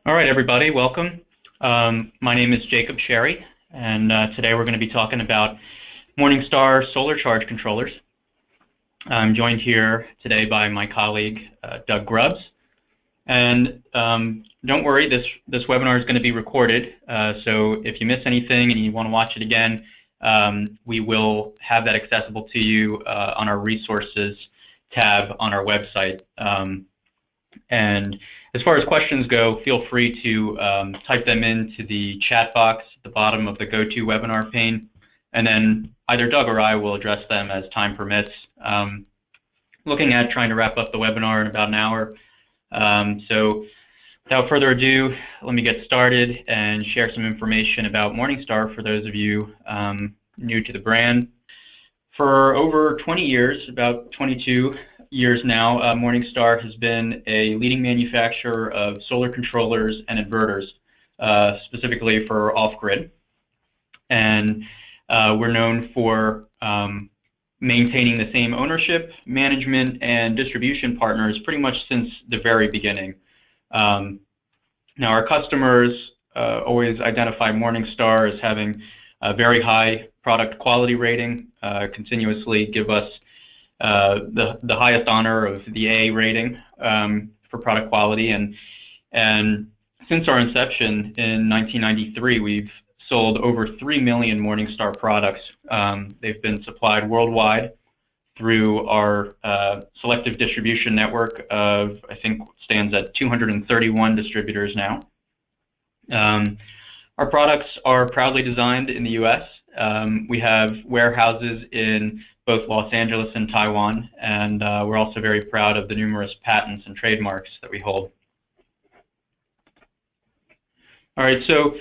All right, everybody, welcome. My name is Jacob Sherry, and today we're going to be talking about Morningstar solar charge controllers. I'm joined here today by my colleague, Doug Grubbs. And don't worry, this webinar is going to be recorded, so if you miss anything and you want to watch it again, we will have that accessible to you on our resources tab on our website. And as far as questions go, feel free to type them into the chat box at the bottom of the GoToWebinar pane, and then either Doug or I will address them as time permits. Looking at trying to wrap up the webinar in about an hour. So without further ado, let me get started and share some information about Morningstar for those of you new to the brand. For over 20 years, about 22 years now, Morningstar has been a leading manufacturer of solar controllers and inverters, specifically for off-grid. And we're known for maintaining the same ownership, management, and distribution partners pretty much since the very beginning. Now, our customers always identify Morningstar as having a very high product quality rating, continuously give us the highest honor of the A rating for product quality, and since our inception in 1993, we've sold over 3 million Morningstar products. They've been supplied worldwide through our selective distribution network of, I think, stands at 231 distributors now. Our products are proudly designed in the U.S. We have warehouses in both Los Angeles and Taiwan, and we're also very proud of the numerous patents and trademarks that we hold. All right, so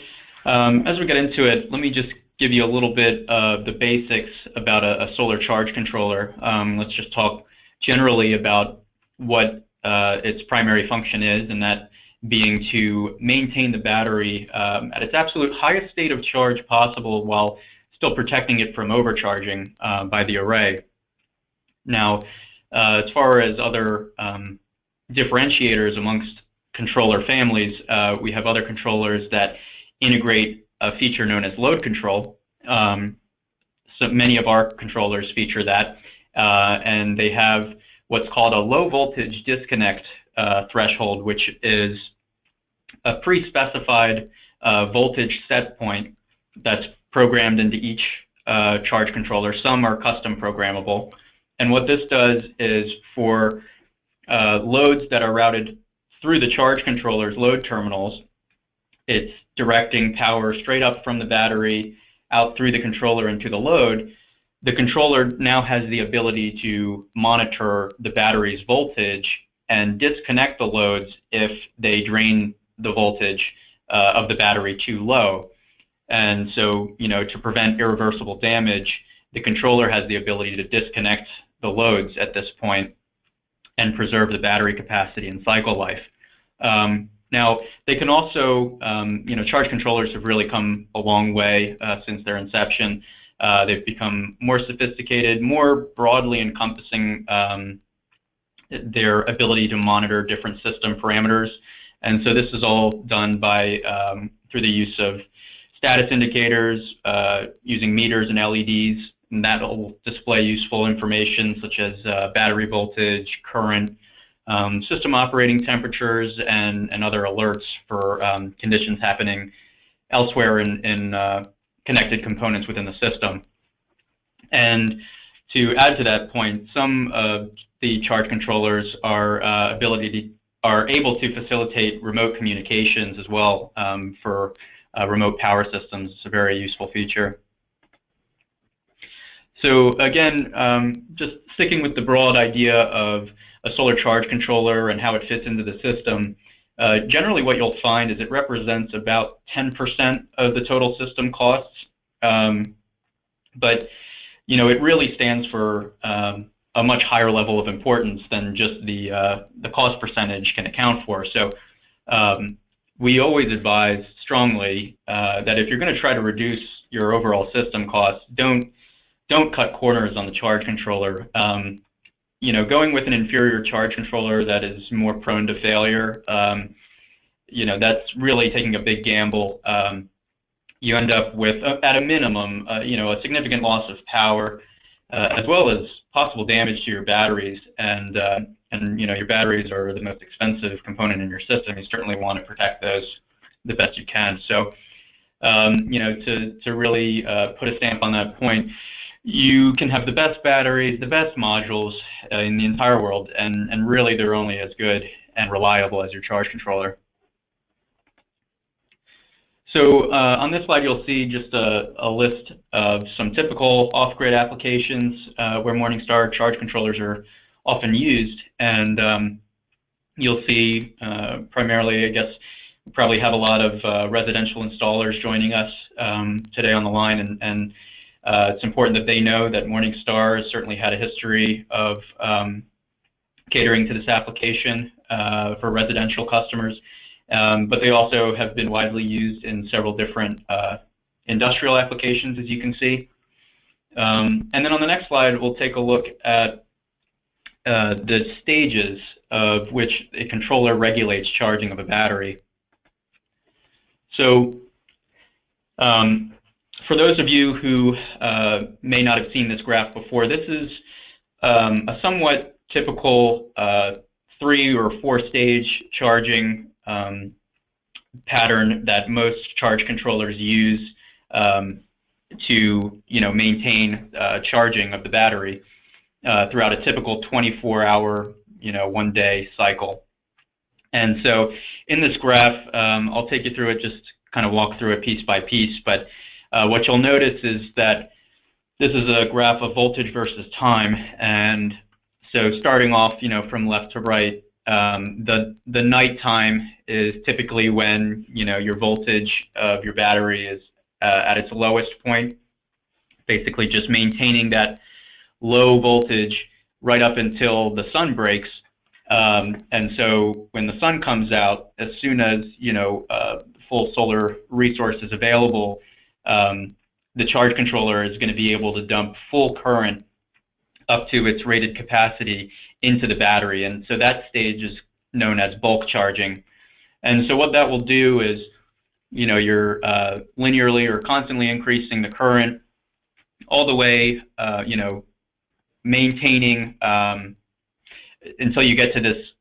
as we get into it, let me just give you a little bit of the basics about a solar charge controller. Let's just talk generally about what its primary function is, and that being to maintain the battery at its absolute highest state of charge possible while still protecting it from overcharging by the array. Now, as far as other differentiators amongst controller families, we have other controllers that integrate a feature known as load control. So many of our controllers feature that, and they have what's called a low voltage disconnect threshold, which is a pre-specified voltage set point that's programmed into each charge controller. Some are custom programmable, and what this does is for loads that are routed through the charge controller's load terminals, it's directing power straight up from the battery out through the controller into the load. The controller now has the ability to monitor the battery's voltage and disconnect the loads if they drain the voltage of the battery too low. And so, to prevent irreversible damage, the controller has the ability to disconnect the loads at this point and preserve the battery capacity and cycle life. Now, they can also, charge controllers have really come a long way since their inception. They've become more sophisticated, more broadly encompassing their ability to monitor different system parameters. And so this is all done by through the use of status indicators, using meters and LEDs, and that will display useful information such as battery voltage, current, system operating temperatures, and other alerts for conditions happening elsewhere in connected components within the system. And to add to that point, some of the charge controllers are able to facilitate remote communications as well for remote power systems. It's a very useful feature. So again, just sticking with the broad idea of a solar charge controller and how it fits into the system, generally what you'll find is it represents about 10% of the total system costs. But it really stands for a much higher level of importance than just the cost percentage can account for. So we always advise strongly that if you're going to try to reduce your overall system costs, don't cut corners on the charge controller. Going with an inferior charge controller that is more prone to failure that's really taking a big gamble. You end up with, at a minimum, a significant loss of power, as well as possible damage to your batteries. And your batteries are the most expensive component in your system. You certainly want to protect those the best you can. So, to really put a stamp on that point, you can have the best batteries, the best modules in the entire world, and really they're only as good and reliable as your charge controller. So on this slide, you'll see just a list of some typical off-grid applications where Morningstar charge controllers are often used. And you'll see primarily, I guess, we probably have a lot of residential installers joining us today on the line. And it's important that they know that Morningstar has certainly had a history of catering to this application for residential customers. But they also have been widely used in several different industrial applications, as you can see. And then on the next slide, we'll take a look at the stages of which a controller regulates charging of a battery. So for those of you who may not have seen this graph before, this is a somewhat typical 3 or 4 stage charging pattern that most charge controllers use to maintain charging of the battery throughout a typical 24-hour one-day cycle. And so in this graph, I'll take you through it, just kind of walk through it piece by piece, but what you'll notice is that this is a graph of voltage versus time. And so starting off from left to right, the nighttime is typically when your voltage of your battery is at its lowest point, basically just maintaining that low voltage right up until the sun breaks. And so when the sun comes out, as soon as full solar resource is available, the charge controller is going to be able to dump full current up to its rated capacity into the battery. And so that stage is known as bulk charging. And so what that will do is, you're linearly or constantly increasing the current all the way, maintaining until you get to this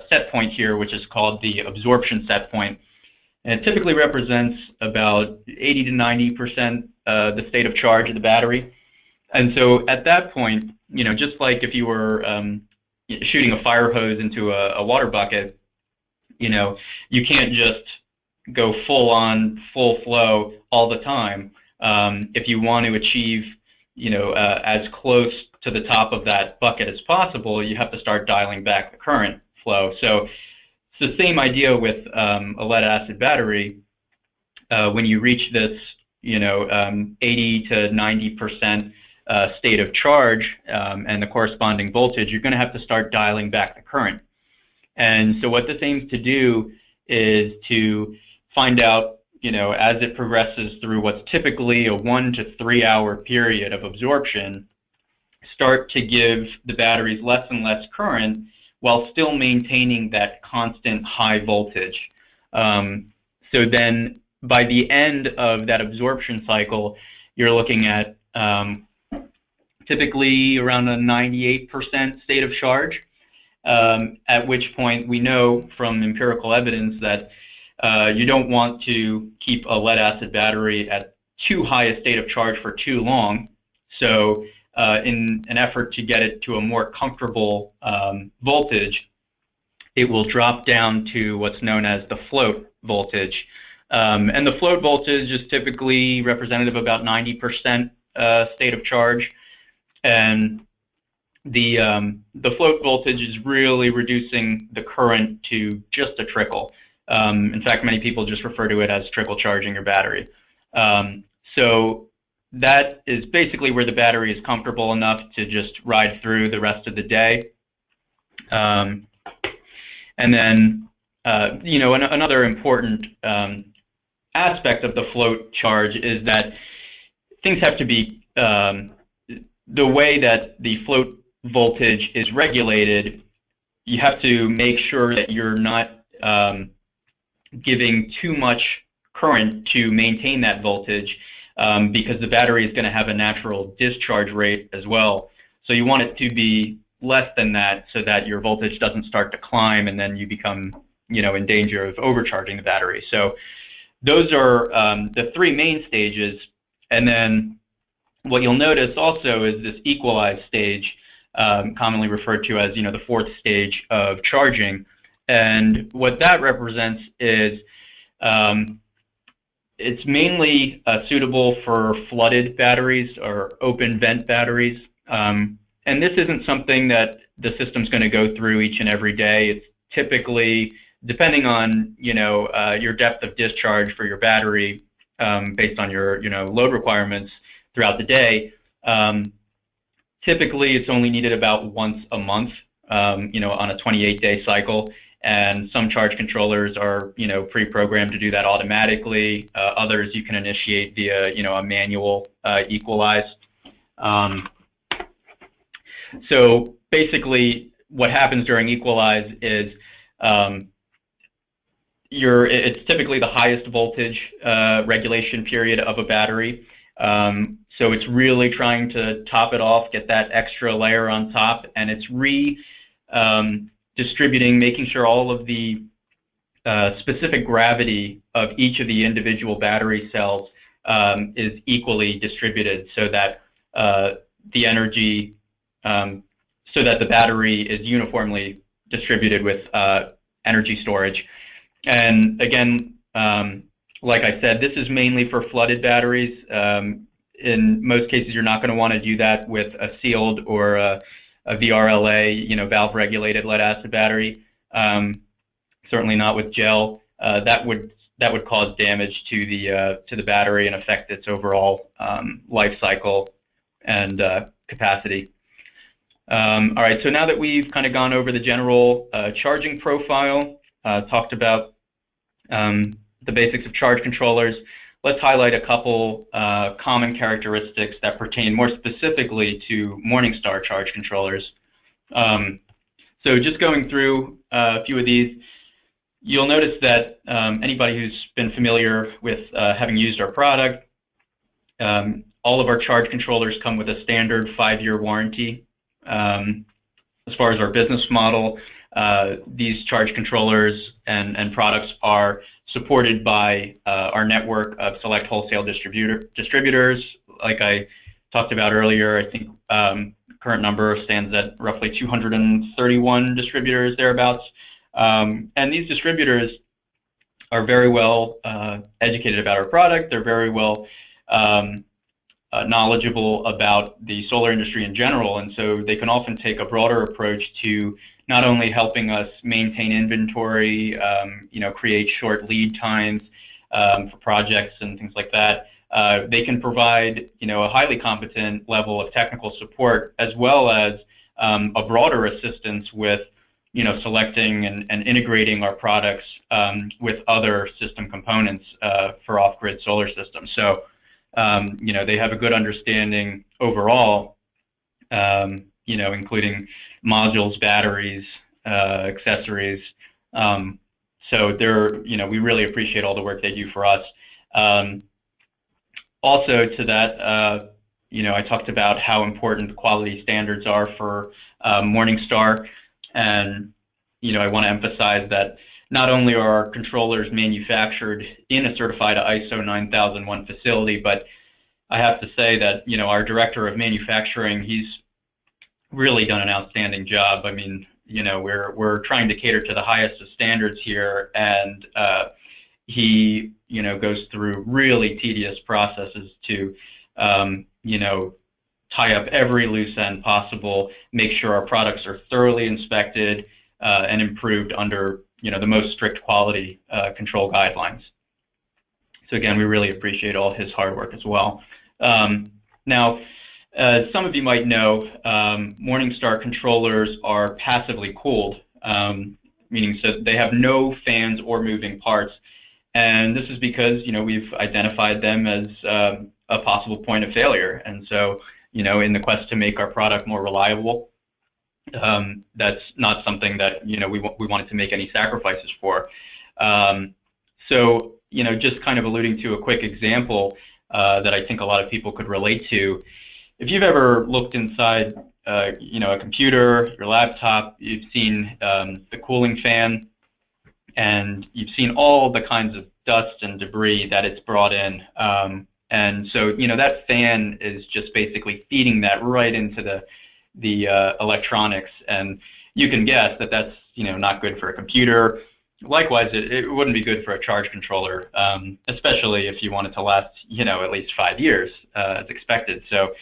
set point here, which is called the absorption set point. And it typically represents about 80 to 90% the state of charge of the battery. And so at that point, just like if you were shooting a fire hose into a water bucket, you can't just go full flow all the time. If you want to achieve, as close to the top of that bucket as possible, you have to start dialing back the current flow. So it's the same idea with a lead-acid battery. When you reach this, 80 to 90% state of charge and the corresponding voltage, you're going to have to start dialing back the current. And so what this aims to do is to find out, as it progresses through what's typically a 1 to 3 hour period of absorption, start to give the batteries less and less current while still maintaining that constant high voltage. So then by the end of that absorption cycle, you're looking at typically around a 98% state of charge, at which point we know from empirical evidence that you don't want to keep a lead-acid battery at too high a state of charge for too long. So in an effort to get it to a more comfortable voltage, it will drop down to what's known as the float voltage. And the float voltage is typically representative of about 90% state of charge. And the float voltage is really reducing the current to just a trickle. In fact, many people just refer to it as trickle charging your battery. So that is basically where the battery is comfortable enough to just ride through the rest of the day. And then, another important aspect of the float charge is that things have to be, the way that the float voltage is regulated, you have to make sure that you're not giving too much current to maintain that voltage, because the battery is going to have a natural discharge rate as well. So you want it to be less than that so that your voltage doesn't start to climb and then you become, in danger of overcharging the battery. So those are the three main stages. And then what you'll notice also is this equalized stage, commonly referred to as, the fourth stage of charging. And what that represents is it's mainly suitable for flooded batteries or open vent batteries. And this isn't something that the system's going to go through each and every day. It's typically, depending on your depth of discharge for your battery, based on your load requirements throughout the day. Typically, it's only needed about once a month, on a 28-day cycle. And some charge controllers are, pre-programmed to do that automatically. Others you can initiate via, a manual equalize. So basically, what happens during equalize is it's typically the highest voltage regulation period of a battery. So it's really trying to top it off, get that extra layer on top, and it's distributing, making sure all of the specific gravity of each of the individual battery cells is equally distributed, so that the energy, so that the battery is uniformly distributed with energy storage. And again, like I said, this is mainly for flooded batteries. In most cases, you're not going to want to do that with a sealed or a VRLA, valve-regulated lead-acid battery. Certainly not with gel. That would cause damage to the battery and affect its overall life cycle and capacity. All right. So now that we've kind of gone over the general charging profile, talked about the basics of charge controllers, let's highlight a couple common characteristics that pertain more specifically to Morningstar charge controllers. So just going through a few of these, you'll notice that anybody who's been familiar with having used our product, all of our charge controllers come with a standard 5-year warranty. As far as our business model, these charge controllers and products are supported by our network of select wholesale distributors. Like I talked about earlier, I think current number stands at roughly 231 distributors, thereabouts. And these distributors are very well educated about our product. They're very well knowledgeable about the solar industry in general, and so they can often take a broader approach to not only helping us maintain inventory, create short lead times for projects and things like that. They can provide, a highly competent level of technical support, as well as a broader assistance with, selecting and integrating our products with other system components for off-grid solar systems. So, they have a good understanding overall, including modules, batteries, accessories. So they're, we really appreciate all the work they do for us. Also to that, I talked about how important the quality standards are for Morningstar, and I want to emphasize that not only are our controllers manufactured in a certified ISO 9001 facility, but I have to say that our director of manufacturing, he's really done an outstanding job. I mean, we're trying to cater to the highest of standards here, and he goes through really tedious processes to tie up every loose end possible, make sure our products are thoroughly inspected and improved under the most strict quality control guidelines. So again, we really appreciate all his hard work as well. Now, as some of you might know, Morningstar controllers are passively cooled, meaning so they have no fans or moving parts. And this is because, we've identified them as a possible point of failure. And so, in the quest to make our product more reliable, that's not something that, we wanted to make any sacrifices for. So, just kind of alluding to a quick example that I think a lot of people could relate to. If you've ever looked inside, a computer, your laptop, you've seen the cooling fan, and you've seen all the kinds of dust and debris that it's brought in. And so, that fan is just basically feeding that right into the electronics, and you can guess that that's not good for a computer. Likewise, it wouldn't be good for a charge controller, especially if you want it to last at least 5 years as expected. So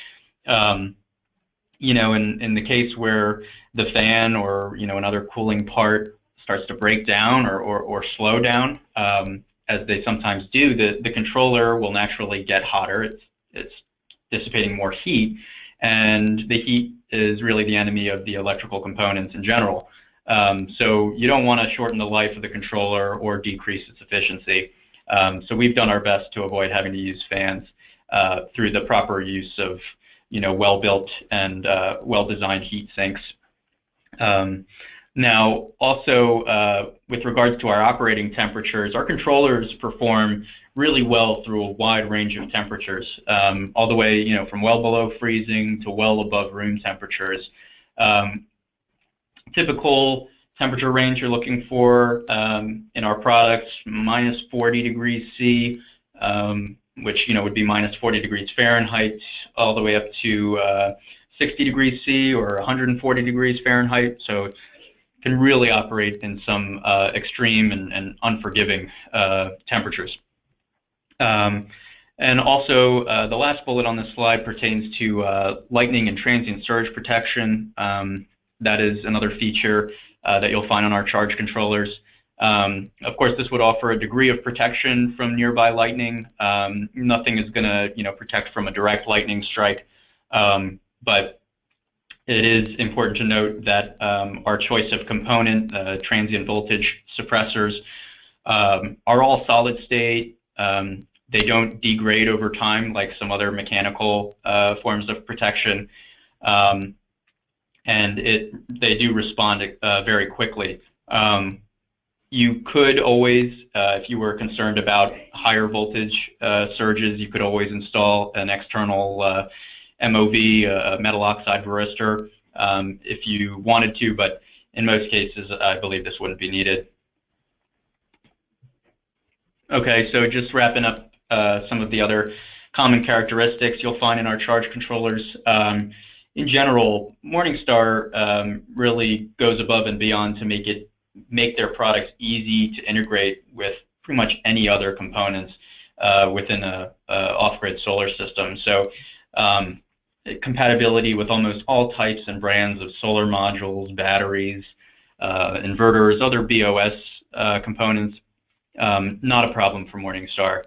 in the case where the fan or another cooling part starts to break down or slow down, as they sometimes do, the controller will naturally get hotter. It's dissipating more heat, and the heat is really the enemy of the electrical components in general. So you don't want to shorten the life of the controller or decrease its efficiency. So we've done our best to avoid having to use fans through the proper use of well-built and well-designed heat sinks. Now, also with regards to our operating temperatures, our controllers perform really well through a wide range of temperatures, all the way from well below freezing to well above room temperatures. Typical temperature range you're looking for in our products, minus 40 degrees C, which would be minus 40 degrees Fahrenheit, all the way up to 60 degrees C or 140 degrees Fahrenheit. So it can really operate in some extreme and unforgiving temperatures. And also, the last bullet on this slide pertains to lightning and transient surge protection. That is another feature that you'll find on our charge controllers. Of course, this would offer a degree of protection from nearby lightning. Nothing is going to, protect from a direct lightning strike, but it is important to note that our choice of component, transient voltage suppressors, are all solid state. They don't degrade over time like some other mechanical forms of protection, and they do respond very quickly. You could always, if you were concerned about higher voltage surges, you could always install an external MOV, a metal oxide varistor, if you wanted to, but in most cases, I believe this wouldn't be needed. Okay, so just wrapping up some of the other common characteristics you'll find in our charge controllers. In general, Morningstar really goes above and beyond to make their products easy to integrate with pretty much any other components within a off-grid solar system. So compatibility with almost all types and brands of solar modules, batteries, inverters, other BOS components, not a problem for Morningstar.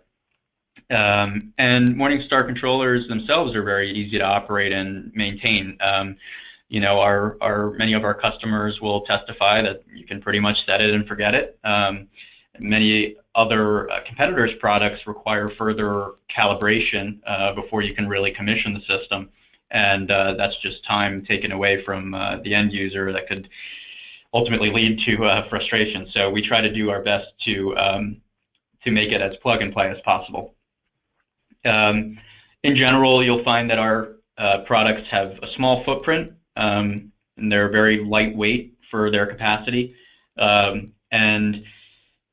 And Morningstar controllers themselves are very easy to operate and maintain. Many of our customers will testify that you can pretty much set it and forget it. Many other competitors' products require further calibration before you can really commission the system, and that's just time taken away from the end user that could ultimately lead to frustration. So we try to do our best to make it as plug and play as possible. In general, you'll find that our products have a small footprint, and they're very lightweight for their capacity. And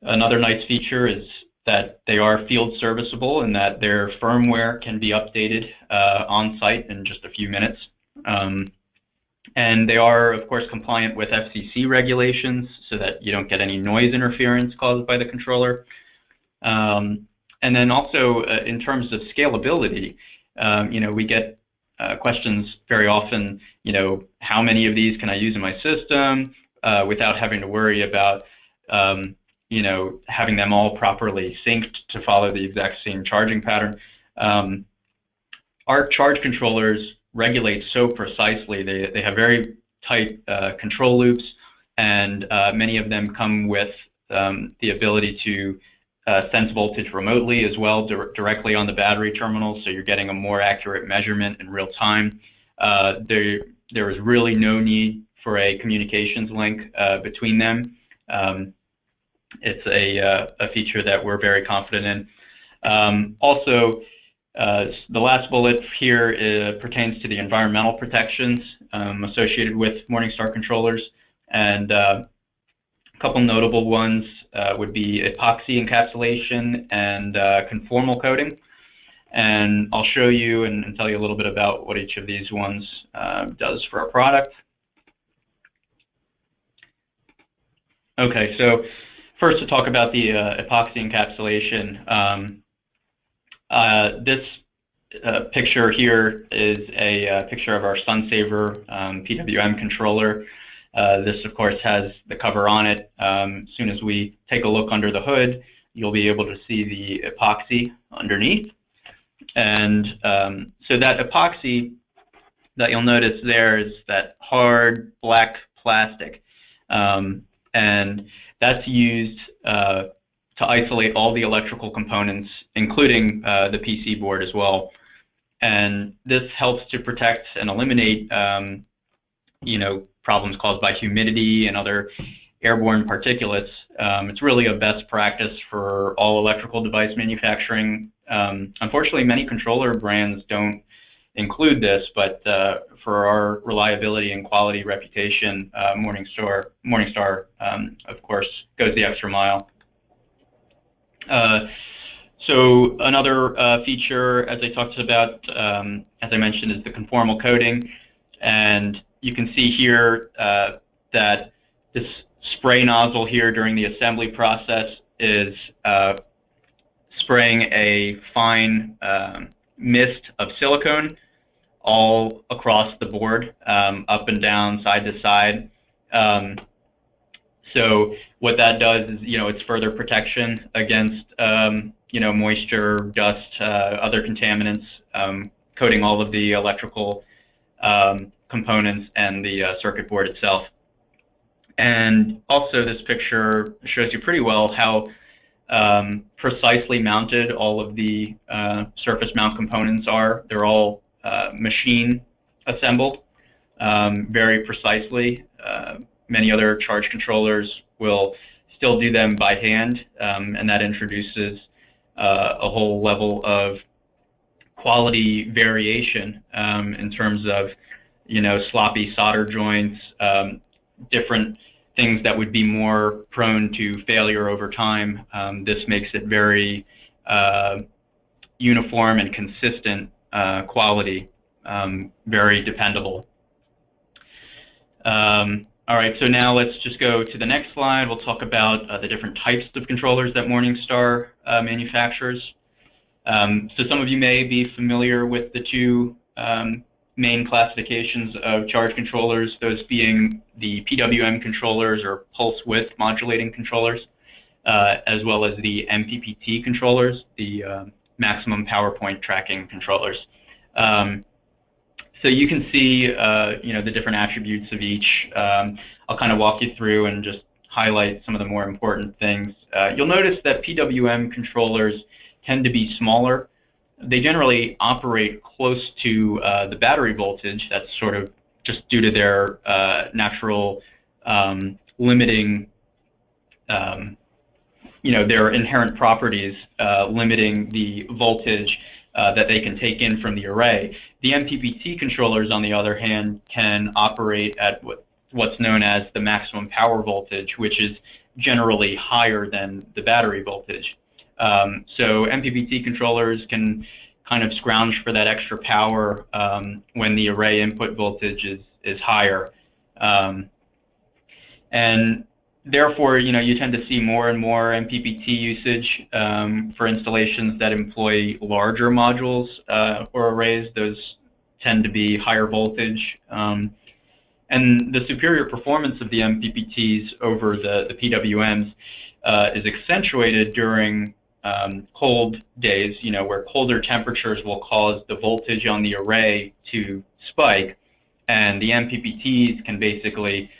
another nice feature is that they are field serviceable and that their firmware can be updated on-site in just a few minutes. And they are, of course, compliant with FCC regulations so that you don't get any noise interference caused by the controller. And then also, in terms of scalability, we get questions very often, how many of these can I use in my system without having to worry about, having them all properly synced to follow the exact same charging pattern. Our charge controllers regulate so precisely. They have very tight control loops, and many of them come with the ability to sense voltage remotely as well, directly on the battery terminals, so you're getting a more accurate measurement in real time. There is really no need for a communications link between them. It's a feature that we're very confident in. Also, the last bullet here pertains to the environmental protections associated with Morningstar controllers, and a couple notable ones would be epoxy encapsulation and conformal coating. And I'll show you and tell you a little bit about what each of these ones does for our product. Okay, so first to talk about the epoxy encapsulation. This picture here is a picture of our SunSaver PWM controller. This, of course, has the cover on it. As soon as we take a look under the hood, you'll be able to see the epoxy underneath. And so that epoxy that you'll notice there is that hard black plastic. And that's used to isolate all the electrical components, including the PC board as well. And this helps to protect and eliminate, problems caused by humidity and other airborne particulates. It's really a best practice for all electrical device manufacturing. Unfortunately, many controller brands don't include this, but for our reliability and quality reputation, Morningstar, of course, goes the extra mile. So another feature, as I talked about, as I mentioned, is the conformal coating. And you can see here that this spray nozzle here during the assembly process is spraying a fine mist of silicone all across the board, up and down, side to side. So what that does is, it's further protection against, moisture, dust, other contaminants, coating all of the electrical components and the circuit board itself. And also this picture shows you pretty well how precisely mounted all of the surface mount components are. They're all machine assembled very precisely. Many other charge controllers will still do them by hand, and that introduces a whole level of quality variation in terms of, sloppy solder joints, different things that would be more prone to failure over time. This makes it very uniform and consistent quality, very dependable. All right, so now let's just go to the next slide. We'll talk about the different types of controllers that Morningstar manufactures. So some of you may be familiar with the two main classifications of charge controllers, those being the PWM controllers, or pulse width modulating controllers, as well as the MPPT controllers, the maximum power point tracking controllers. So you can see, the different attributes of each. I'll kind of walk you through and just highlight some of the more important things. You'll notice that PWM controllers tend to be smaller. They generally operate close to the battery voltage. That's sort of just due to their natural limiting, their inherent properties limiting the voltage that they can take in from the array. The MPPT controllers, on the other hand, can operate at what's known as the maximum power voltage, which is generally higher than the battery voltage. So MPPT controllers can kind of scrounge for that extra power when the array input voltage is higher. And therefore, you tend to see more and more MPPT usage for installations that employ larger modules or arrays. Those tend to be higher voltage. And the superior performance of the MPPTs over the PWMs is accentuated during cold days, where colder temperatures will cause the voltage on the array to spike, and the MPPTs can basically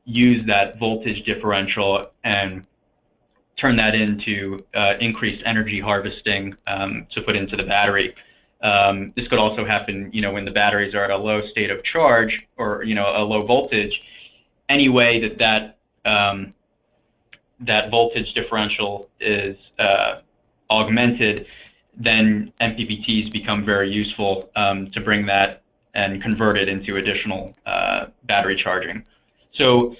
use that voltage differential and turn that into increased energy harvesting to put into the battery. This could also happen, when the batteries are at a low state of charge, or a low voltage. Any way that that voltage differential is augmented, then MPPTs become very useful to bring that and convert it into additional battery charging. So,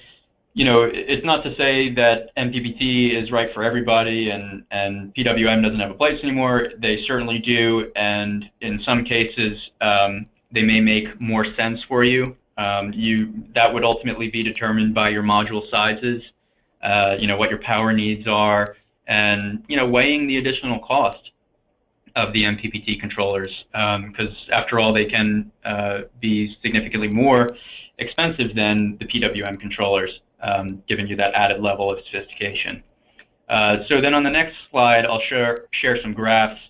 it's not to say that MPPT is right for everybody and PWM doesn't have a place anymore. They certainly do, and in some cases, they may make more sense for you. That would ultimately be determined by your module sizes, what your power needs are, and weighing the additional cost of the MPPT controllers, because after all, they can be significantly more expensive than the PWM controllers, giving you that added level of sophistication. So then on the next slide, I'll share some graphs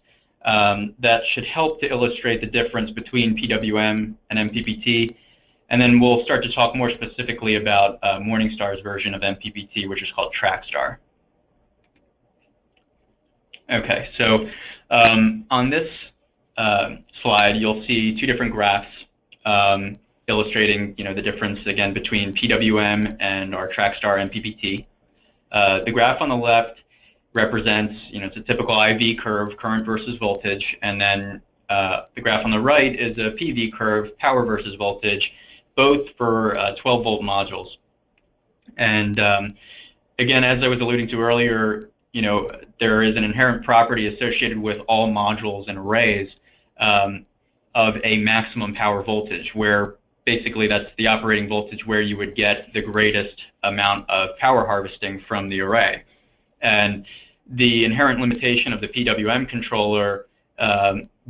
that should help to illustrate the difference between PWM and MPPT. And then we'll start to talk more specifically about Morningstar's version of MPPT, which is called TrackStar. Okay, so on this slide, you'll see two different graphs illustrating, the difference again between PWM and our TrackStar MPPT. The graph on the left represents, it's a typical IV curve, current versus voltage, and then the graph on the right is a PV curve, power versus voltage, both for 12-volt modules. And again, as I was alluding to earlier, there is an inherent property associated with all modules and arrays of a maximum power voltage, where basically that's the operating voltage where you would get the greatest amount of power harvesting from the array. And the inherent limitation of the PWM controller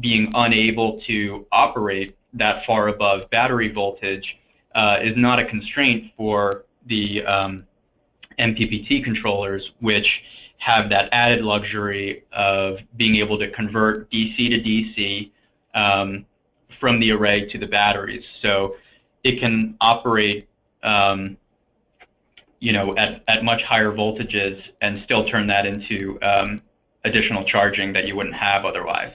being unable to operate that far above battery voltage is not a constraint for the MPPT controllers, which have that added luxury of being able to convert DC to DC from the array to the batteries. So it can operate at much higher voltages and still turn that into additional charging that you wouldn't have otherwise.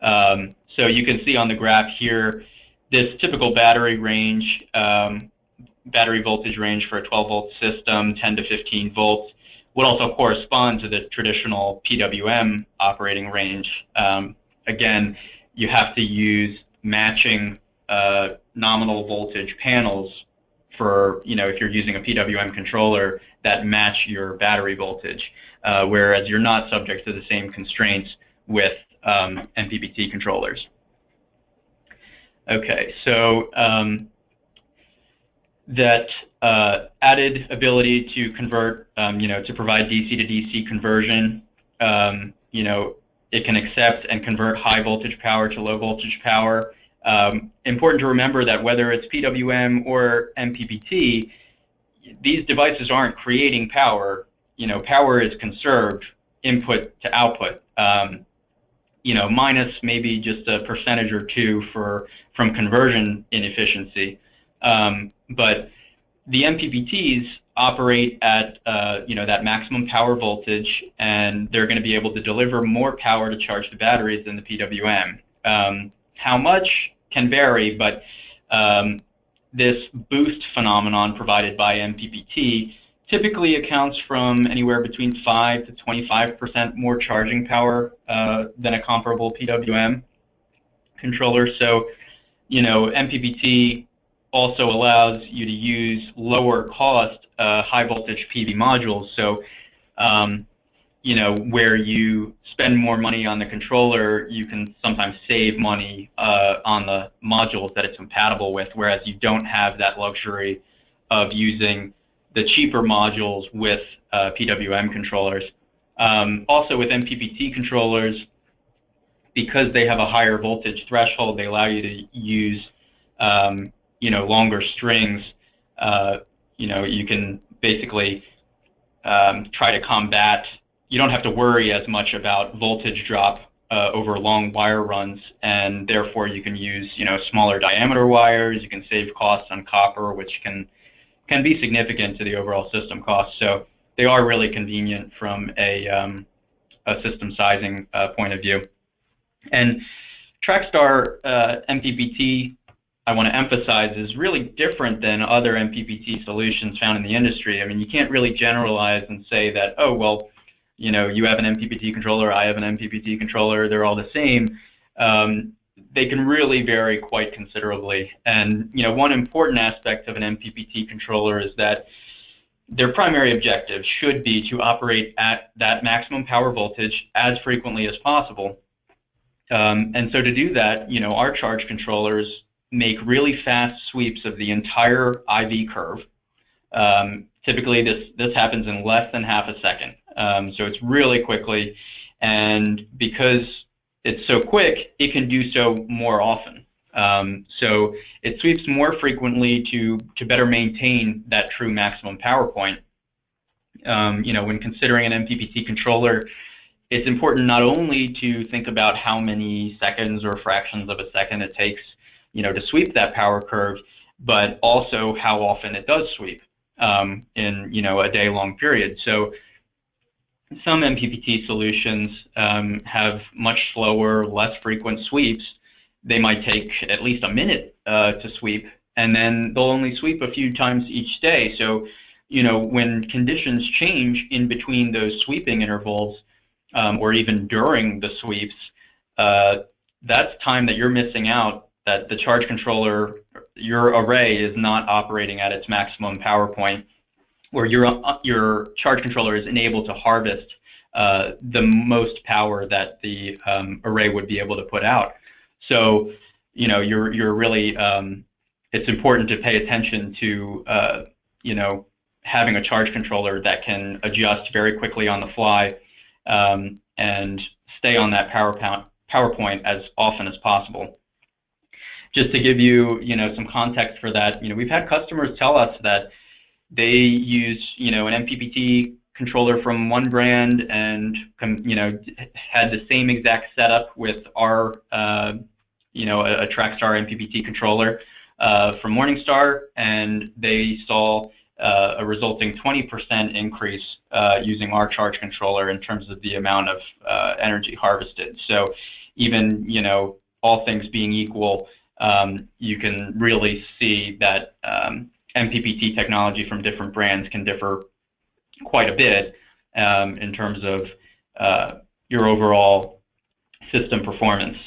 So you can see on the graph here this typical battery range, battery voltage range for a 12-volt system, 10 to 15 volts, would also correspond to the traditional PWM operating range. Again, you have to use matching nominal voltage panels for, if you're using a PWM controller that match your battery voltage, whereas you're not subject to the same constraints with MPPT controllers. Okay, so that added ability to convert, to provide DC to DC conversion, it can accept and convert high voltage power to low voltage power. Important to remember that whether it's PWM or MPPT, these devices aren't creating power. Power is conserved input to output. Minus maybe just a percentage or two from conversion inefficiency. But the MPPTs operate at that maximum power voltage, and they're going to be able to deliver more power to charge the batteries than the PWM. How much can vary, but this boost phenomenon provided by MPPT typically accounts from anywhere between 5 to 25% more charging power than a comparable PWM controller. So, MPPT also allows you to use lower cost high voltage PV modules. So, where you spend more money on the controller, you can sometimes save money on the modules that it's compatible with, whereas you don't have that luxury of using the cheaper modules with PWM controllers. Also with MPPT controllers, because they have a higher voltage threshold, they allow you to use longer strings. You can basically try to combat. You don't have to worry as much about voltage drop over long wire runs, and therefore you can use smaller diameter wires. You can save costs on copper, which can be significant to the overall system cost. So they are really convenient from a system sizing point of view. And TrackStar MPPT I want to emphasize is really different than other MPPT solutions found in the industry. I mean, you can't really generalize and say that, oh, well, you have an MPPT controller, I have an MPPT controller, they're all the same. They can really vary quite considerably. And one important aspect of an MPPT controller is that their primary objective should be to operate at that maximum power voltage as frequently as possible. And so to do that, our charge controllers make really fast sweeps of the entire IV curve. Typically, this happens in less than half a second. So it's really quickly, and because it's so quick, it can do so more often. So it sweeps more frequently to better maintain that true maximum power point. When considering an MPPT controller, it's important not only to think about how many seconds or fractions of a second it takes, to sweep that power curve, but also how often it does sweep in, a day-long period. So some MPPT solutions have much slower, less frequent sweeps. They might take at least a minute to sweep, and then they'll only sweep a few times each day. So, when conditions change in between those sweeping intervals, or even during the sweeps, that's time that you're missing out, that the charge controller, your array, is not operating at its maximum power point, where your charge controller is unable to harvest the most power that the array would be able to put out. So, you're really, it's important to pay attention to, having a charge controller that can adjust very quickly on the fly and stay on that power point as often as possible. Just to give you, some context for that, we've had customers tell us that they use, an MPPT controller from one brand and, had the same exact setup with our, a Trackstar MPPT controller from Morningstar, and they saw a resulting 20% increase using our charge controller in terms of the amount of energy harvested. So even, all things being equal, you can really see that MPPT technology from different brands can differ quite a bit in terms of your overall system performance.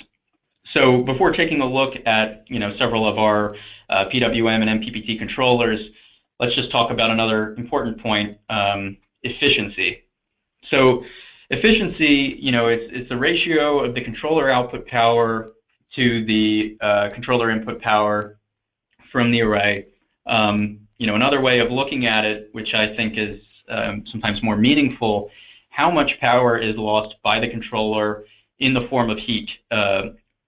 So before taking a look at several of our PWM and MPPT controllers, let's just talk about another important point, efficiency. So efficiency, it's the ratio of the controller output power to the controller input power from the array. Another way of looking at it, which I think is sometimes more meaningful, how much power is lost by the controller in the form of heat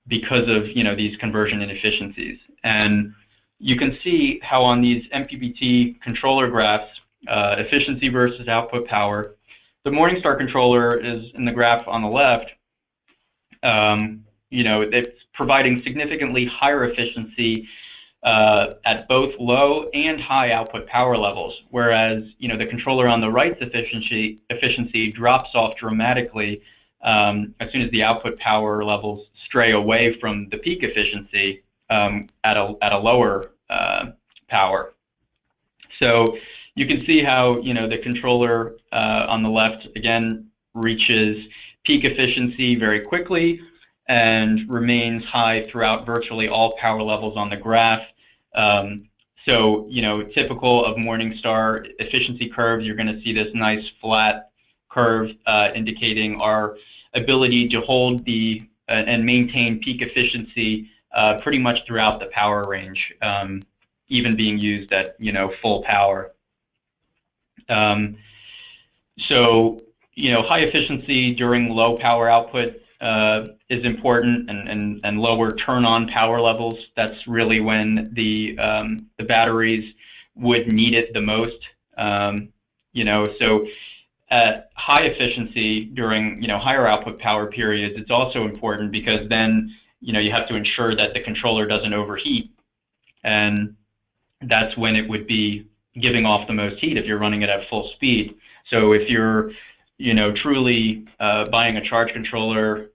because of these conversion inefficiencies. And you can see how on these MPPT controller graphs, efficiency versus output power, the Morningstar controller is in the graph on the left. It's providing significantly higher efficiency at both low and high output power levels, whereas the controller on the right's efficiency drops off dramatically as soon as the output power levels stray away from the peak efficiency at a lower power. So you can see how the controller on the left again reaches peak efficiency very quickly and remains high throughout virtually all power levels on the graph. So typical of Morningstar efficiency curves, you're going to see this nice flat curve indicating our ability to hold and maintain peak efficiency pretty much throughout the power range, even being used at full power. So high efficiency during low power output is important, and lower turn-on power levels. That's really when the batteries would need it the most. So at high efficiency during higher output power periods, it's also important because then you have to ensure that the controller doesn't overheat, and that's when it would be giving off the most heat if you're running it at full speed. So if you're truly buying a charge controller,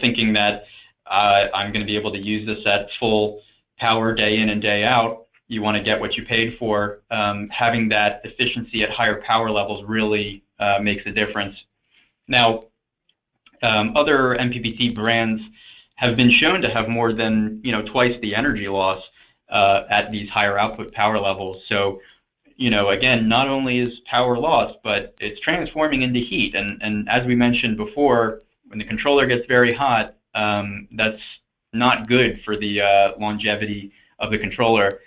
thinking that I'm going to be able to use this at full power day in and day out. You want to get what you paid for. Having that efficiency at higher power levels really makes a difference. Now, other MPPT brands have been shown to have more than twice the energy loss at these higher output power levels. So, again, not only is power lost, but it's transforming into heat. And as we mentioned before, when the controller gets very hot, that's not good for the longevity of the controller.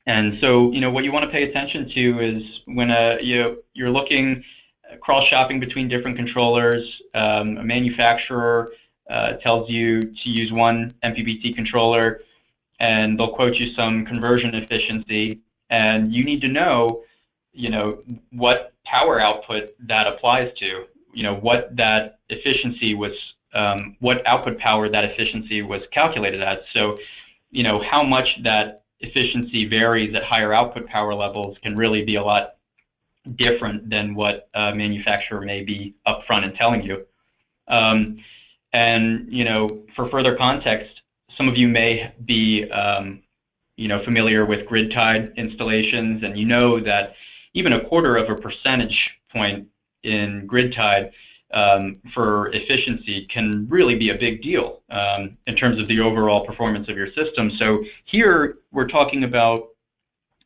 And so, what you want to pay attention to is when you're looking cross-shopping between different controllers, a manufacturer tells you to use one MPPT controller, and they'll quote you some conversion efficiency, and you need to know, what power output that applies to, what that efficiency was, what output power that efficiency was calculated at. So, how much that efficiency varies at higher output power levels can really be a lot different than what a manufacturer may be upfront and telling you. And for further context, some of you may be familiar with grid-tied installations, and that even a quarter of a percentage point in grid-tied for efficiency can really be a big deal in terms of the overall performance of your system. So here we're talking about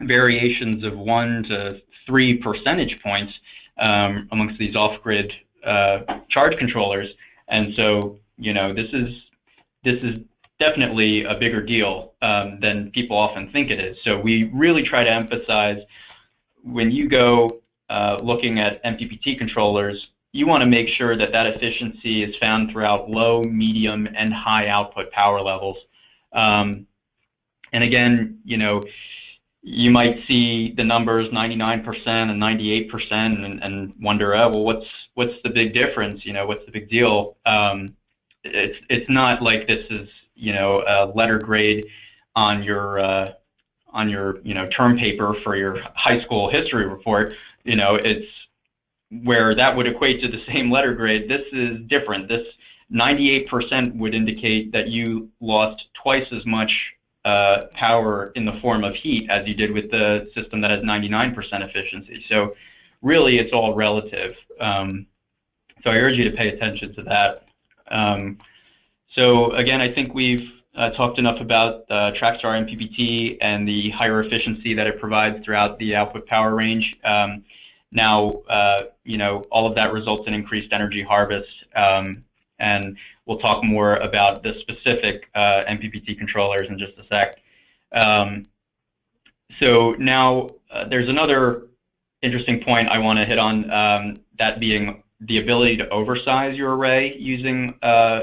variations of 1 to 3 percentage points amongst these off-grid charge controllers, and so this is definitely a bigger deal than people often think it is. So we really try to emphasize, when you go looking at MPPT controllers, you want to make sure that that efficiency is found throughout low, medium, and high output power levels. And again, you might see the numbers 99% and 98% and wonder, oh, well, what's the big difference? What's the big deal? It's not like this is a letter grade on your term paper for your high school history report. It's where that would equate to the same letter grade. This is different. This 98% would indicate that you lost twice as much power in the form of heat as you did with the system that has 99% efficiency. So really, it's all relative. So I urge you to pay attention to that. So again, I think we've talked enough about Trackstar MPPT and the higher efficiency that it provides throughout the output power range. Now, all of that results in increased energy harvest, and we'll talk more about the specific MPPT controllers in just a sec. So now there's another interesting point I want to hit on, that being the ability to oversize your array using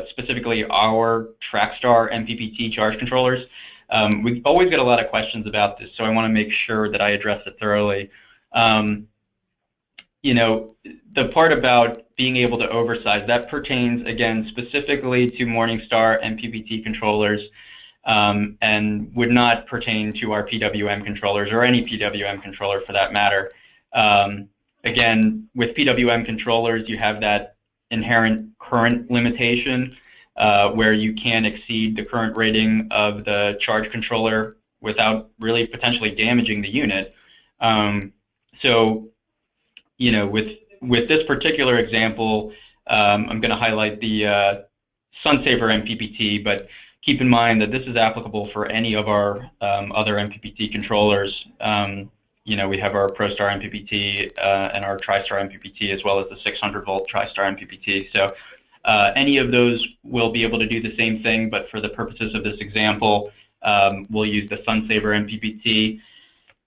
specifically our Trackstar MPPT charge controllers. We always get a lot of questions about this, so I want to make sure that I address it thoroughly. The part about being able to oversize, that pertains, again, specifically to Morningstar MPPT controllers, and would not pertain to our PWM controllers, or any PWM controller for that matter. Again, with PWM controllers, you have that inherent current limitation where you can exceed the current rating of the charge controller without really potentially damaging the unit. So, with this particular example, I'm going to highlight the SunSaver MPPT, but keep in mind that this is applicable for any of our other MPPT controllers. We have our ProStar MPPT and our TriStar MPPT, as well as the 600-volt TriStar MPPT. So any of those will be able to do the same thing, but for the purposes of this example, we'll use the SunSaver MPPT.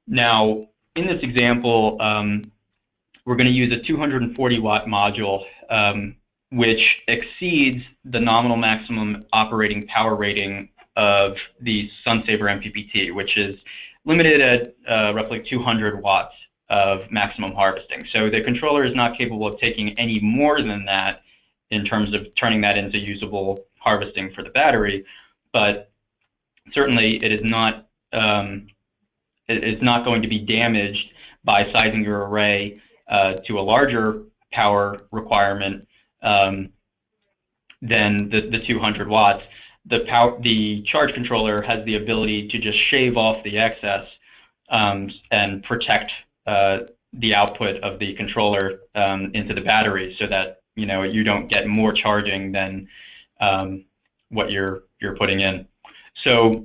Now, in this example, we're going to use a 240-watt module, which exceeds the nominal maximum operating power rating of the SunSaver MPPT, which is limited at roughly 200 watts of maximum harvesting. So the controller is not capable of taking any more than that in terms of turning that into usable harvesting for the battery, but certainly it is not going to be damaged by sizing your array to a larger power requirement than the 200 watts. the charge controller has the ability to just shave off the excess and protect the output of the controller into the battery, so that you don't get more charging than what you're putting in. So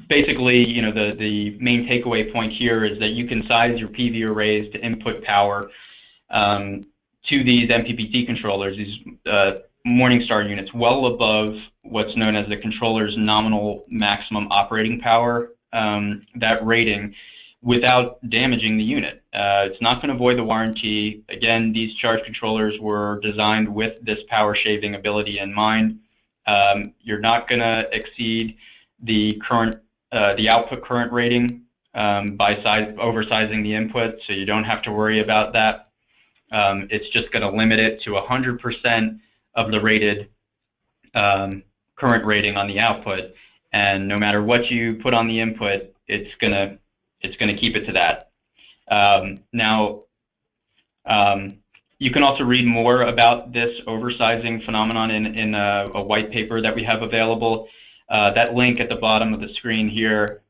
basically, the main takeaway point here is that you can size your PV arrays to input power to these MPPT controllers, these Morningstar units, well above what's known as the controller's nominal maximum operating power, that rating, without damaging the unit. It's not going to void the warranty. Again, these charge controllers were designed with this power shaving ability in mind. You're not going to exceed the output current rating by oversizing the input, so you don't have to worry about that. It's just going to limit it to 100% of the rated current rating on the output, and no matter what you put on the input, it's gonna keep it to that. Now, you can also read more about this oversizing phenomenon in a white paper that we have available. That link at the bottom of the screen here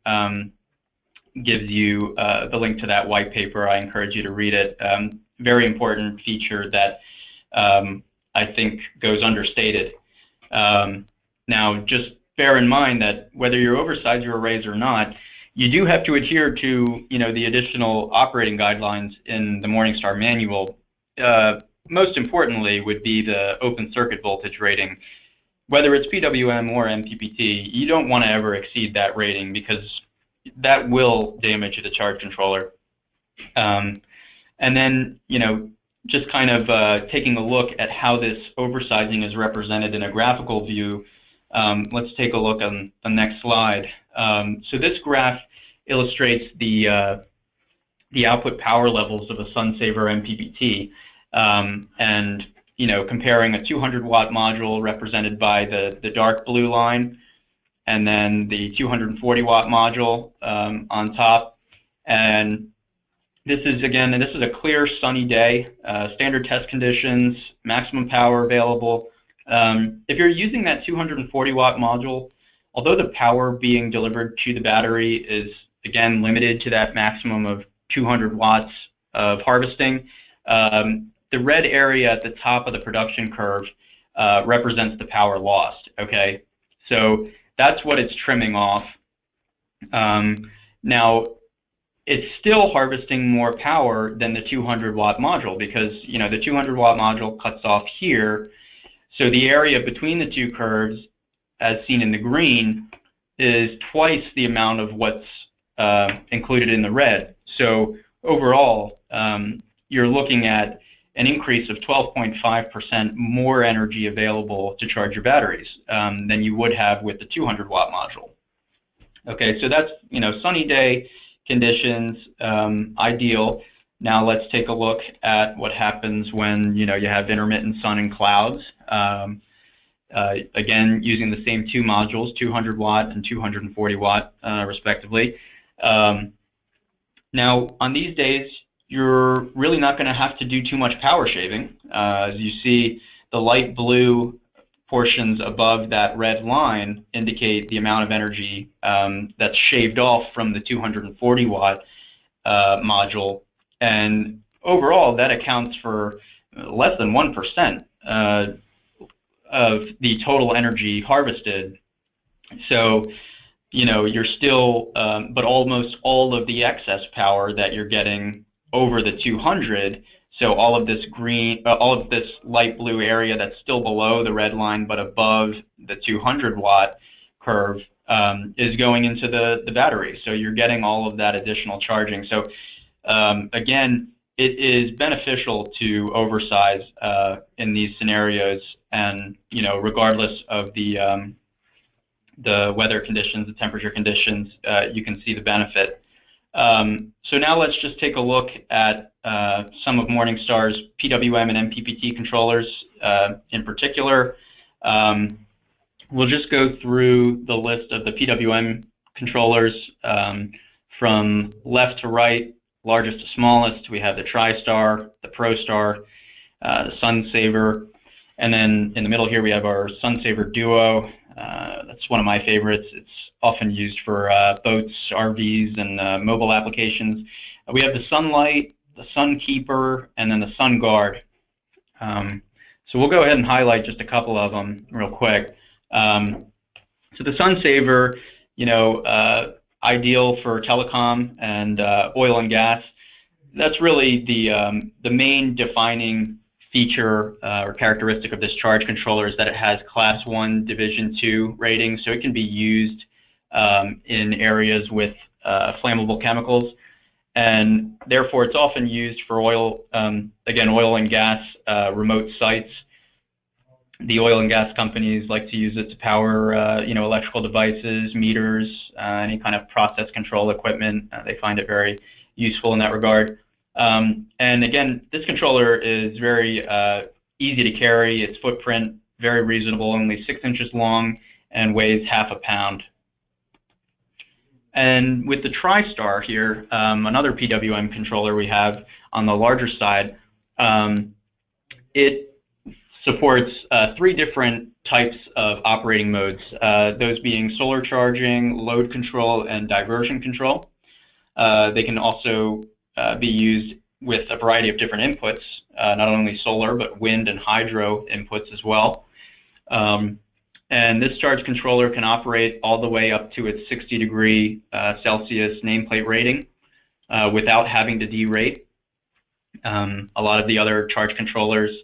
gives you the link to that white paper. I encourage you to read it. Very important feature that I think goes understated. Now, just bear in mind that whether you oversize your arrays or not, you do have to adhere to the additional operating guidelines in the Morningstar manual. Most importantly would be the open circuit voltage rating. Whether it's PWM or MPPT, you don't want to ever exceed that rating, because that will damage the charge controller. And then, just kind of taking a look at how this oversizing is represented in a graphical view, let's take a look on the next slide. So this graph illustrates the output power levels of a SunSaver MPPT, and comparing a 200 watt module represented by the dark blue line, and then the 240 watt module on top. And this is a clear sunny day, standard test conditions, maximum power available. If you're using that 240 watt module, although the power being delivered to the battery is again limited to that maximum of 200 watts of harvesting, the red area at the top of the production curve represents the power lost. Okay, so that's what it's trimming off. Now, it's still harvesting more power than the 200 watt module, because the 200 watt module cuts off here. So the area between the two curves, as seen in the green, is twice the amount of what's included in the red. So overall, you're looking at an increase of 12.5% more energy available to charge your batteries than you would have with the 200 watt module. Okay, so that's sunny day conditions, ideal. Now let's take a look at what happens when you have intermittent sun and clouds. Again, using the same two modules, 200 watt and 240 watt respectively. Now, on these days, you're really not going to have to do too much power shaving. As you see, the light blue portions above that red line indicate the amount of energy that's shaved off from the 240 watt module, and overall that accounts for less than 1% of the total energy harvested. So you're still, but almost all of the excess power that you're getting over the 200. So all of this green, all of this light blue area that's still below the red line but above the 200 watt curve is going into the battery. So you're getting all of that additional charging. So again, it is beneficial to oversize in these scenarios, and regardless of the weather conditions, the temperature conditions, you can see the benefit. So now let's just take a look at some of Morningstar's PWM and MPPT controllers in particular. We'll just go through the list of the PWM controllers from left to right, largest to smallest. We have the TriStar, the ProStar, the SunSaver, And then in the middle here we have our SunSaver Duo. That's one of my favorites. It's often used for boats, RVs, and mobile applications. We have the Sunlight, the Sunkeeper, and then the SunGuard. So we'll go ahead and highlight just a couple of them real quick. So the SunSaver, ideal for telecom and oil and gas. That's really the main defining feature or characteristic of this charge controller is that it has Class 1 Division 2 rating, so it can be used in areas with flammable chemicals, and therefore it's often used for oil, again, oil and gas remote sites. The oil and gas companies like to use it to power, electrical devices, meters, any kind of process control equipment. They find it very useful in that regard. And again, this controller is very easy to carry. Its footprint very reasonable, only 6 inches long, and weighs half a pound. And with the TriStar here, another PWM controller we have on the larger side, it supports 3 different types of operating modes, those being solar charging, load control, and diversion control. They can also be used with a variety of different inputs, not only solar, but wind and hydro inputs as well. And this charge controller can operate all the way up to its 60-degree Celsius nameplate rating without having to derate. A lot of the other charge controllers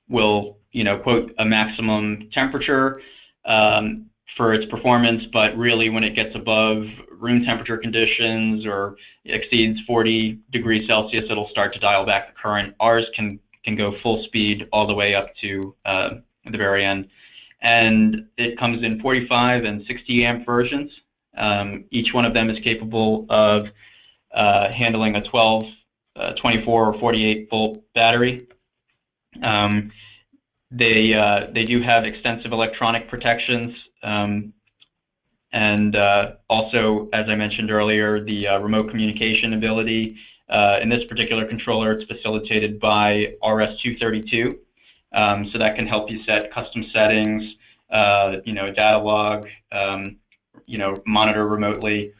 will, quote a maximum temperature for its performance, but really when it gets above room temperature conditions or exceeds 40 degrees Celsius, it'll start to dial back the current. Ours can go full speed all the way up to the very end. And it comes in 45 and 60 amp versions. Each one of them is capable of handling a 12, 24, or 48 volt battery. They do have extensive electronic protections, and also, as I mentioned earlier, the remote communication ability. In this particular controller, it's facilitated by RS-232, so that can help you set custom settings, data log, monitor remotely,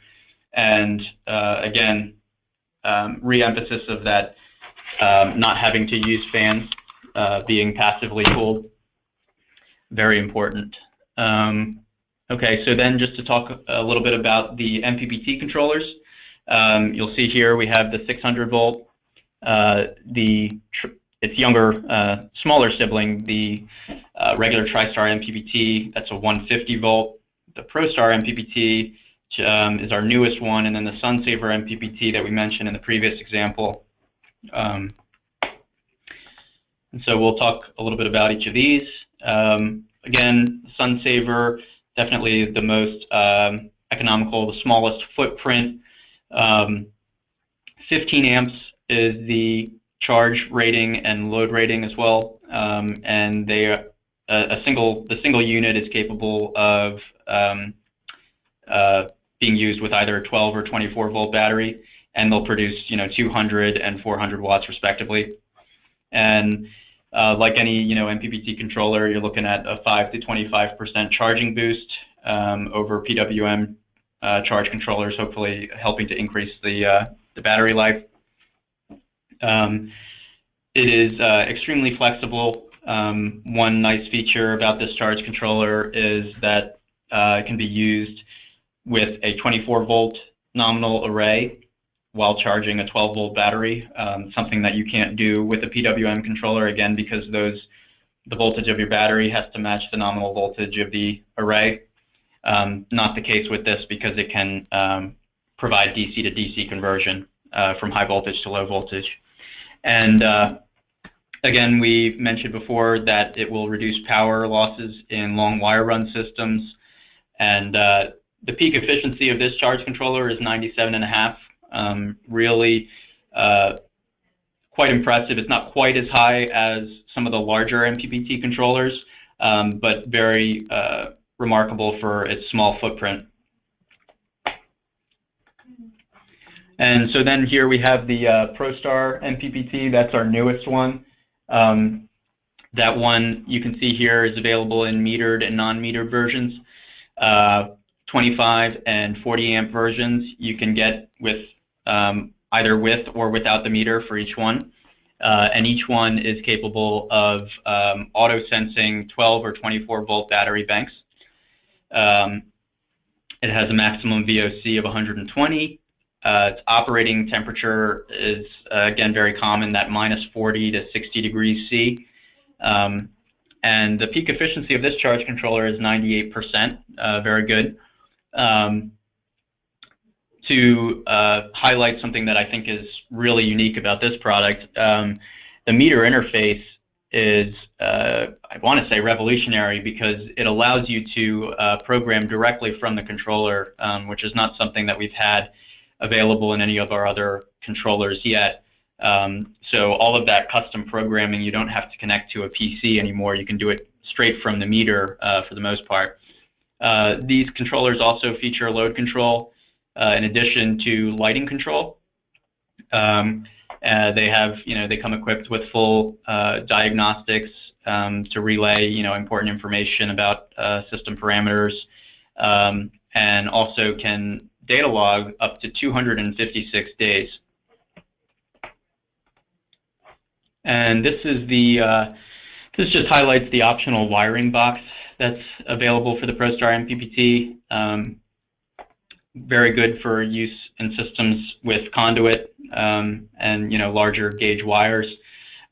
and again, re-emphasis of that not having to use fans, being passively cooled, very important. Okay, so then just to talk a little bit about the MPPT controllers, you'll see here we have the 600 volt, its younger, smaller sibling, the regular TriStar MPPT, that's a 150 volt. The ProStar MPPT is our newest one, and then the SunSaver MPPT that we mentioned in the previous example. And so we'll talk a little bit about each of these. Again, SunSaver, definitely the most economical, the smallest footprint. 15 amps is the charge rating and load rating as well, and they the single unit is capable of being used with either a 12 or 24 volt battery, and they'll produce 200 and 400 watts respectively. And like any MPPT controller, you're looking at a 5 to 25% charging boost over PWM charge controllers, hopefully helping to increase the battery life. It is extremely flexible. One nice feature about this charge controller is that it can be used with a 24 volt nominal array while charging a 12 volt battery, something that you can't do with a PWM controller, again, because the voltage of your battery has to match the nominal voltage of the array. Not the case with this, because it can provide DC to DC conversion from high voltage to low voltage. And again, we mentioned before that it will reduce power losses in long wire run systems, and the peak efficiency of this charge controller is 97.5. Really quite impressive. It's not quite as high as some of the larger MPPT controllers, but very remarkable for its small footprint. And so then here we have the ProStar MPPT. That's our newest one. That one you can see here is available in metered and non-metered versions. 25 and 40 amp versions you can get with either with or without the meter for each one. And each one is capable of auto-sensing 12 or 24 volt battery banks. It has a maximum VOC of 120. Its operating temperature is, again, very common, that minus 40 to 60 degrees C. And the peak efficiency of this charge controller is 98%, very good. To highlight something that I think is really unique about this product, the meter interface is, I want to say, revolutionary, because it allows you to program directly from the controller, which is not something that we've had available in any of our other controllers yet. So all of that custom programming, you don't have to connect to a PC anymore. You can do it straight from the meter for the most part. These controllers also feature load control in addition to lighting control. They have, they come equipped with full diagnostics to relay, important information about system parameters, and also can data log up to 256 days. And this is this just highlights the optional wiring box that's available for the ProStar MPPT. Very good for use in systems with conduit and larger gauge wires.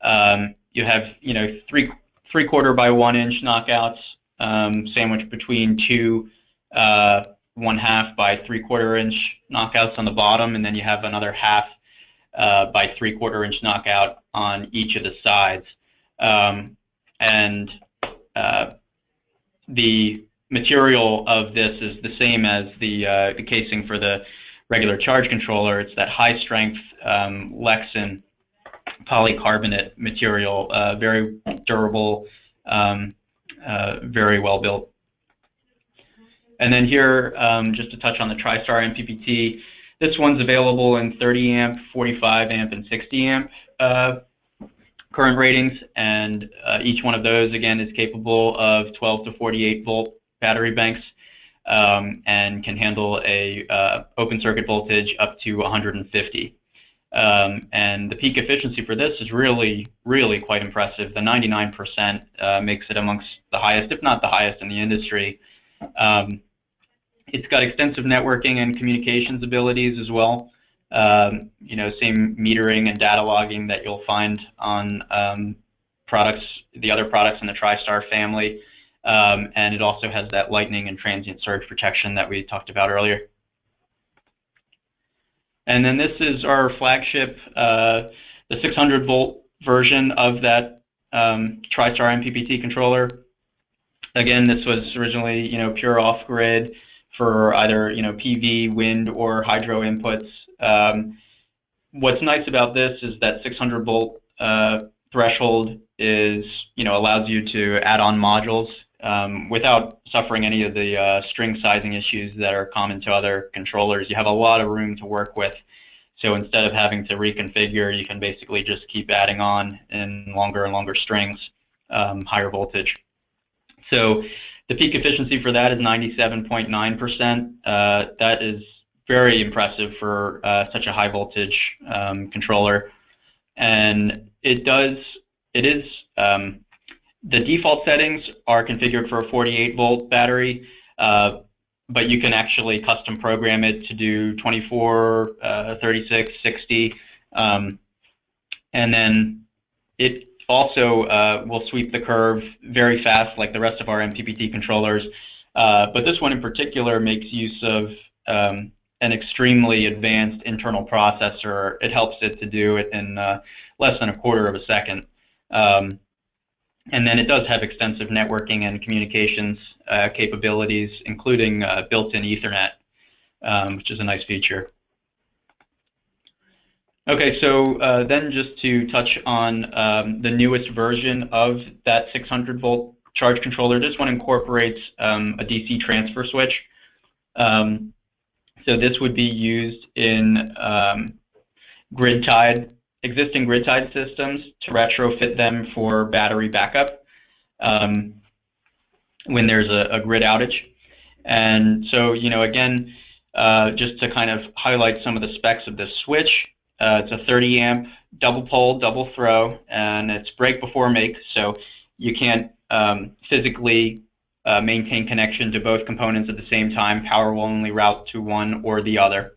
You have 3/4 by 1 inch knockouts sandwiched between two 1/2 by 3/4 inch knockouts on the bottom, and then you have another 1/2 by 3/4 inch knockout on each of the sides. The material of this is the same as the casing for the regular charge controller. It's that high strength Lexan polycarbonate material, very durable, very well built. And then here, just to touch on the TriStar MPPT, this one's available in 30 amp, 45 amp, and 60 amp current ratings, and each one of those, again, is capable of 12 to 48 volt battery banks, and can handle a open circuit voltage up to 150. And the peak efficiency for this is really, really quite impressive. The 99% makes it amongst the highest, if not the highest, in the industry. It's got extensive networking and communications abilities as well. Same metering and data logging that you'll find on the other products in the TriStar family. And it also has that lightning and transient surge protection that we talked about earlier. And then this is our flagship, the 600 volt version of that TriStar MPPT controller. Again, this was originally, pure off-grid for either, PV, wind, or hydro inputs. What's nice about this is that 600 volt threshold is, allows you to add on modules without suffering any of the string sizing issues that are common to other controllers. You have a lot of room to work with. So instead of having to reconfigure, you can basically just keep adding on in longer and longer strings, higher voltage. So the peak efficiency for that is 97.9%. That is very impressive for such a high voltage controller. And the default settings are configured for a 48 volt battery, but you can actually custom program it to do 24, 36, 60, and then it also will sweep the curve very fast like the rest of our MPPT controllers. But this one in particular makes use of an extremely advanced internal processor. It helps it to do it in less than 1/4 of a second. And then it does have extensive networking and communications capabilities, including built-in Ethernet, which is a nice feature. Okay, so then just to touch on the newest version of that 600 volt charge controller, this one incorporates a DC transfer switch. So this would be used in grid-tied existing grid-tied systems to retrofit them for battery backup when there's a grid outage. And so, again, just to kind of highlight some of the specs of this switch, it's a 30 amp double pole, double throw, and it's break before make, so you can't physically maintain connection to both components at the same time. Power will only route to one or the other.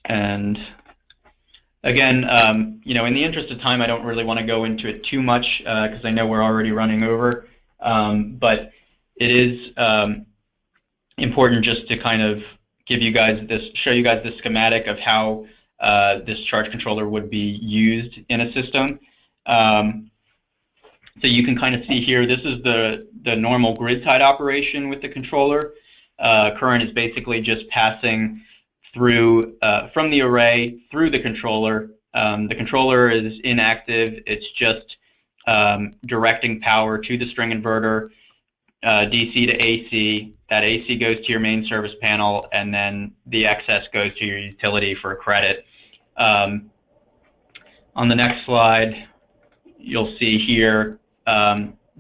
And again, in the interest of time, I don't really want to go into it too much because I know we're already running over. But it is important just to kind of give you guys show you guys the schematic of how this charge controller would be used in a system. So you can kind of see here, this is the normal grid-tied operation with the controller. Current is basically just passing through from the array through the controller. The controller is inactive. It's just directing power to the string inverter, DC to AC. That AC goes to your main service panel, and then the excess goes to your utility for a credit. On the next slide, you'll see here,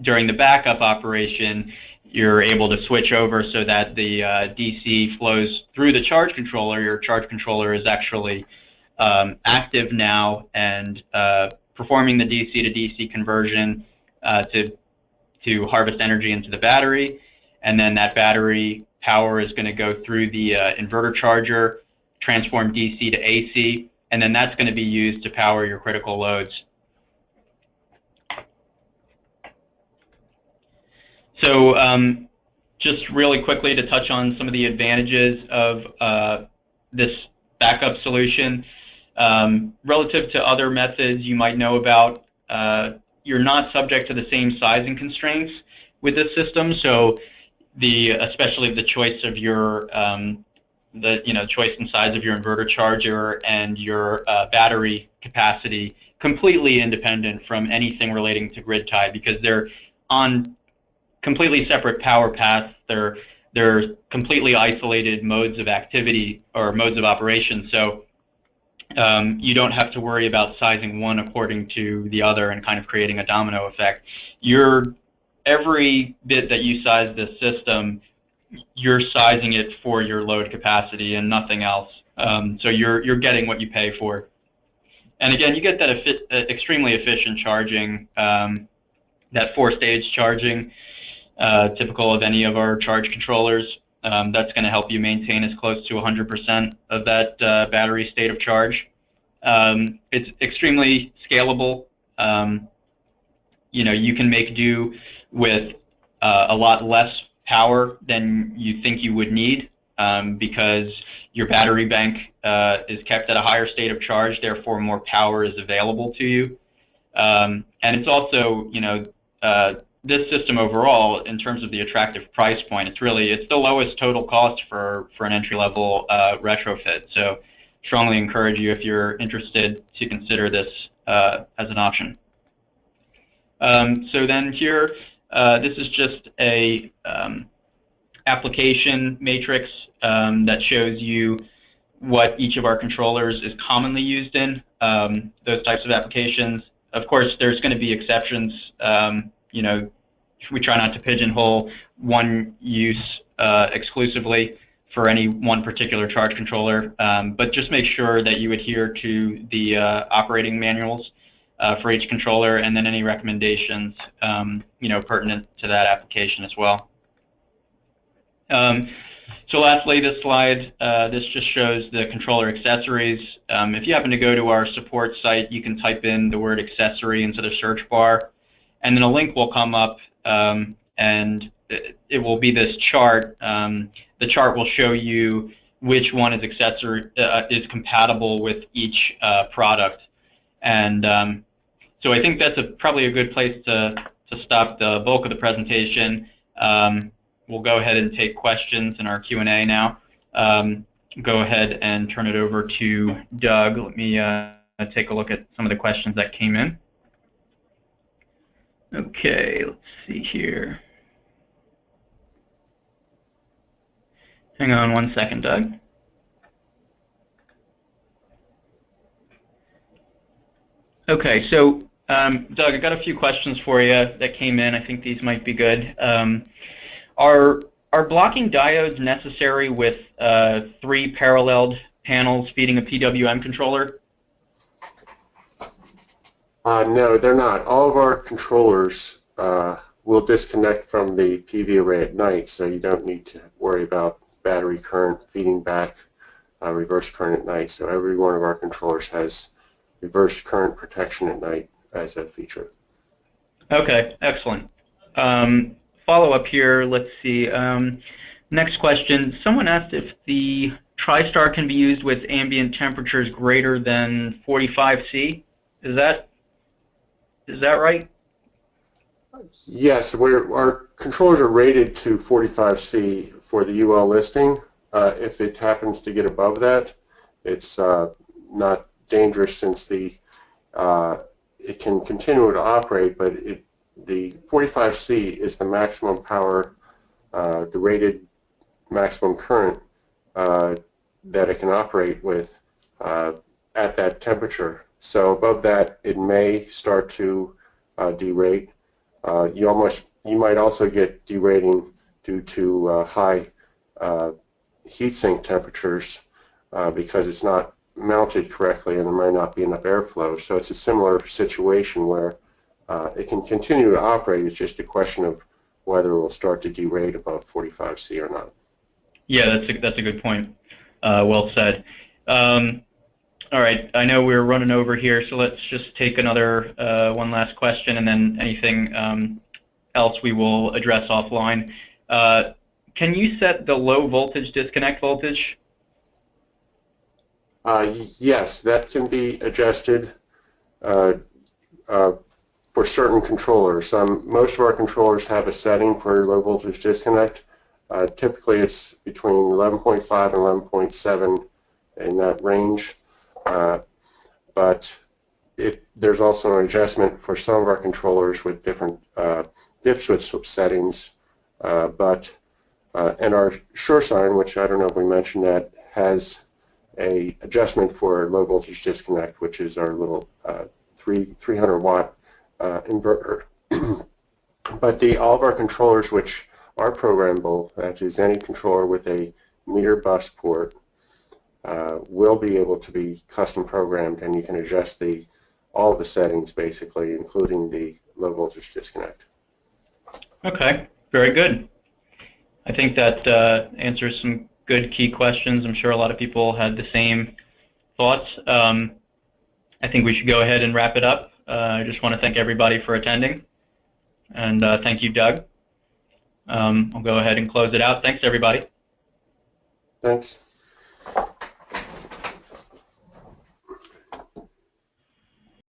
during the backup operation, you're able to switch over so that the DC flows through the charge controller. Your charge controller is actually active now and performing the DC to DC conversion to harvest energy into the battery. And then that battery power is going to go through the inverter charger, transform DC to AC, and then that's going to be used to power your critical loads. So just really quickly to touch on some of the advantages of this backup solution. Relative to other methods you might know about, you're not subject to the same sizing constraints with this system. So especially the choice of your choice and size of your inverter charger and your battery capacity completely independent from anything relating to grid tie, because they're on completely separate power paths. They're completely isolated modes of activity or modes of operation. So you don't have to worry about sizing one according to the other and kind of creating a domino effect. Every bit that you size this system, you're sizing it for your load capacity and nothing else. So you're getting what you pay for. And again, you get that extremely efficient charging, that 4-stage charging, typical of any of our charge controllers. That's going to help you maintain as close to 100% of that battery state of charge. It's extremely scalable. You can make do with a lot less power than you think you would need because your battery bank is kept at a higher state of charge, therefore more power is available to you. And it's also, this system overall, in terms of the attractive price point, it's the lowest total cost for an entry-level retrofit. So strongly encourage you, if you're interested, to consider this as an option. So then here, this is just a application matrix that shows you what each of our controllers is commonly used in, those types of applications. Of course, there's going to be exceptions. We try not to pigeonhole one use exclusively for any one particular charge controller, but just make sure that you adhere to the operating manuals for each controller, and then any recommendations pertinent to that application as well. So lastly, this slide, this just shows the controller accessories. If you happen to go to our support site, you can type in the word accessory into the search bar, and then a link will come up, and it will be this chart. The chart will show you which one is compatible with each product. And so I think that's probably a good place to stop the bulk of the presentation. We'll go ahead and take questions in our Q&A now. Go ahead and turn it over to Doug. Let me take a look at some of the questions that came in. Okay, let's see here. Hang on one second, Doug. Okay, so Doug, I got a few questions for you that came in. I think these might be good. Are blocking diodes necessary with 3 paralleled panels feeding a PWM controller? No, they're not. All of our controllers will disconnect from the PV array at night, so you don't need to worry about battery current feeding back reverse current at night. So every one of our controllers has reverse current protection at night as a feature. Okay, excellent. Follow up here, let's see. Next question. Someone asked if the TriStar can be used with ambient temperatures greater than 45°C. Is that right? Yes, our controllers are rated to 45°C for the UL listing. If it happens to get above that, it's not dangerous since it can continue to operate, but the 45°C is the maximum power, the rated maximum current that it can operate with at that temperature. So above that, it may start to derate. You might also get derating due to high heatsink temperatures because it's not mounted correctly and there might not be enough airflow. So it's a similar situation where it can continue to operate. It's just a question of whether it will start to derate above 45°C or not. Yeah, that's a good point. Well said. All right, I know we're running over here, so let's just take another one last question, and then anything else we will address offline. Can you set the low voltage disconnect voltage? Yes, that can be adjusted for certain controllers. Most of our controllers have a setting for low voltage disconnect. Typically it's between 11.5 and 11.7 in that range, but there's also an adjustment for some of our controllers with different dip switch settings, and our Sure Sign, which I don't know if we mentioned that, has a adjustment for low voltage disconnect, which is our little 300 watt inverter. But all of our controllers, which are programmable, that is any controller with a meter bus port, will be able to be custom programmed, and you can adjust all of the settings basically, including the low voltage disconnect. Okay, very good. I think that answers some good key questions. I'm sure a lot of people had the same thoughts. I think we should go ahead and wrap it up. I just want to thank everybody for attending, and thank you, Doug. I'll go ahead and close it out. Thanks, everybody. Thanks.